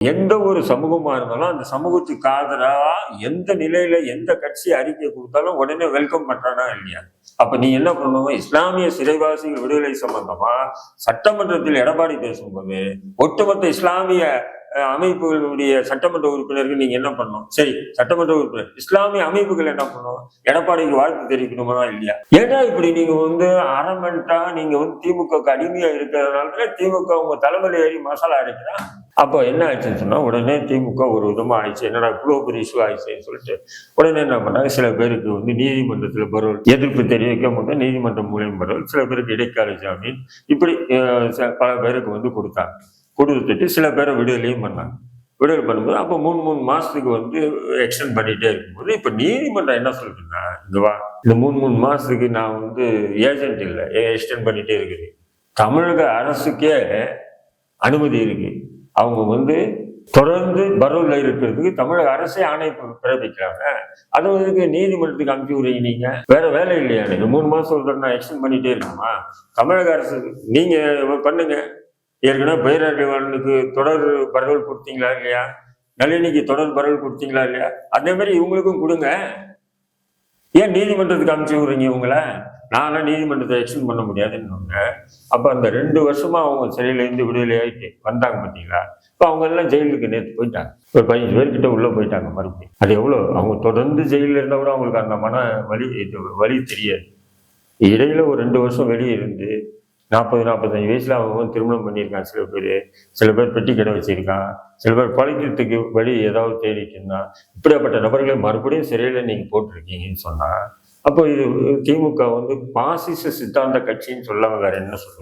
எந்த ஒரு சமூகமா இருந்தாலும் அந்த சமூகத்துக்கு ஆதரவா எந்த நிலையில எந்த கட்சி அறிக்கை கொடுத்தாலும் உடனே வெல்கம் பண்றானா இல்லையா? அப்ப நீ என்ன பண்ணணும்? இஸ்லாமிய சிறைவாசிகள் விடுதலை சம்பந்தமா சட்டமன்றத்தில் எடப்பாடி பேசும்போது ஒட்டுமொத்த இஸ்லாமிய அமைப்புகளுடைய சட்டமன்ற உறுப்பினர்கள் நீங்க என்ன பண்ணணும்? சரி, சட்டமன்ற உறுப்பினர் இஸ்லாமிய அமைப்புகள் என்ன பண்ணணும்? எடப்பாடிக்கு வாழ்த்து தெரிவிக்கணுமா இல்லையா? ஏன்னா இப்படி நீங்க அரமெண்டா நீங்க திமுக அடிமையா இருக்கிறதுனால திமுக உங்க தலைமையில ஏறி மசாலா அடிக்கிறான். அப்போ என்ன ஆயிடுச்சுன்னு சொன்னா உடனே திமுக ஒரு விதமா ஆயிடுச்சு. என்னடா இவ்வளவு பெரிய இஷ்யூ ஆயிடுச்சுன்னு சொல்லிட்டு உடனே என்ன பண்ணாங்க, சில பேருக்கு நீதிமன்றத்துல பரோல் எதிர்ப்பு தெரிவிக்க முடியும், நீதிமன்றம் மூலியம் பரோல், சில பேருக்கு இடைக்கால ஜாமீன், இப்படி பல பேருக்கு கொடுத்தாங்க. கொடுத்துட்டு சில பேரை விடுதலையும் பண்ணாங்க. விடுதலை பண்ணும்போது அப்போ 3 மாசத்துக்கு எக்ஸ்டெண்ட் பண்ணிட்டே இருக்கும்போது இப்ப நீதிமன்றம் என்ன சொல்லுதுன்னா, இந்த 3 மாசத்துக்கு நான் ஏஜென்ட் இல்லை, எக்ஸ்டெண்ட் பண்ணிட்டே இருக்குது. தமிழக அரசுக்கே அனுமதி இருக்கு. அவங்க தொடர்ந்து பரோல்ல இருக்கிறதுக்கு தமிழக அரசே ஆணை பிறப்பிக்கிறாங்க. அது நீதிமன்றத்துக்கு அனுப்பி விடுறீங்க. நீங்க வேற வேலை இல்லையா? 3 மாசம் ஒரு நான் எக்ஸ்டெண்ட் பண்ணிட்டே இருக்குமா? தமிழக அரசு நீங்க பண்ணுங்க. ஏற்கனவே பேரறிவாளனுக்கு தொடர் பரோல் கொடுத்தீங்களா இல்லையா? நளினிக்கு தொடர் பரோல் கொடுத்தீங்களா இல்லையா? அதே மாதிரி இவங்களுக்கும் கொடுங்க. ஏன் நீதிமன்றத்துக்கு அனுப்பிச்சு விடுறீங்க இவங்களை? நான்லாம் நீதிமன்றத்தை எக்ஸ்டெண்ட் பண்ண முடியாதுன்னு. அப்ப அந்த 2 வருஷமா அவங்க சிறையில இருந்து விடுதலை ஆயிட்டு வந்தாங்க பார்த்தீங்களா? இப்போ அவங்க எல்லாம் ஜெயிலுக்கு நேற்று போயிட்டாங்க. ஒரு 15 பேர்கிட்ட உள்ள போயிட்டாங்க மறுபடியும். அது எவ்வளவு அவங்க தொடர்ந்து ஜெயிலில் இருந்தா கூட அவங்களுக்கு அந்த வலி தெரியாது. இடையில ஒரு 2 வருஷம் வெளியே இருந்து 40-45 வயசுல அவங்க திருமணம் பண்ணியிருக்கான். சில பேர் பெட்டி கடை வச்சிருக்கான், சில பேர் பழக்கத்துக்கு வழி ஏதாவது தேடிட்டு இருந்தான். இப்படியாப்பட்ட நபர்களை மறுபடியும் சிறையில நீங்க போட்டிருக்கீங்கன்னு சொன்னா அப்போ இது திமுக பாசிச சித்தாந்த கட்சின்னு சொல்லாம வேற என்ன சொல்றது?